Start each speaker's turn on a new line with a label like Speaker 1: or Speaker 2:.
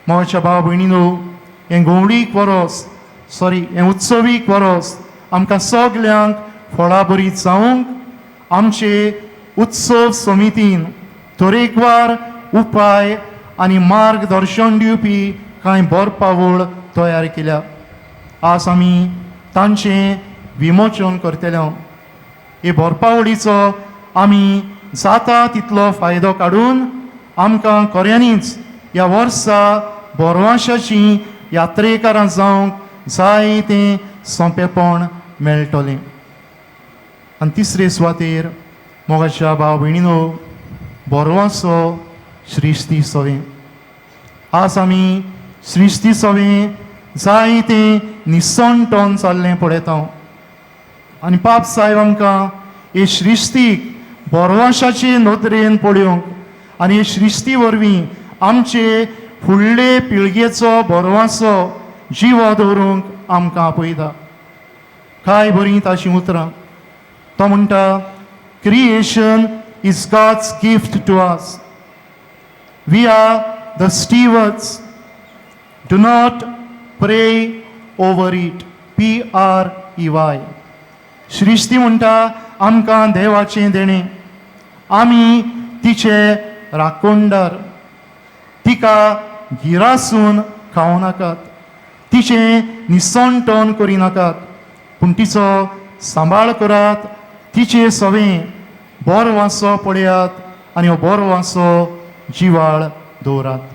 Speaker 1: मोगाच्या भाव भयणीनो, हें गवळीक वरोस हें उत्सवीक वरोस आमकां सगल्यांक फळां बरी जावंक आमचे उत्सव समितीन तरेकवार उपाय आनी मार्गदर्शन दिवपी कांय बरपावळ तयार केल्या. आज आमी तांचें विमोचन करतले. हे बरपावळीचो आमी जाता तितलो फायदो काडून आमकां खऱ्यांनीच ह्या वर्सा बोरवांशाची यात्रेकारां जावंक जायतें सोंपेपण मेळटलें. आनी तिसरे सुवातेर मोगाच्या भाव भयणीनो, बोरवांचो श्रिस्ती सवें. आज आमी श्रिस्ती सवें जायतें निसंटोन चाललें पळयता. आनी पाप साहेब आमकां हे श्रिस्तीक बोरवांशाचे नदरेन पळोवंक आनी हे श्रिस्ती वरवीं आमचे फुडले पिळगेचो बोरवांचो जिव दवरूंक आमकां आपयता. काय बरीं ताचीं उतरां. तो म्हणटा, creation is God's gift to us. We are the stewards. Do not prey over it. PREY. श्रिस्ती म्हणटा आमकां देवाचें देणें. आमी तिचे राखणदार. तिका गिरासून खावं नाकात. तिचें निसंटोन करिनाकात, पूण तिचो सांबाळ करात. तिचे सवें बोरवांचो पळयात आनी हो बोरवांचो जिवाळ दवरात.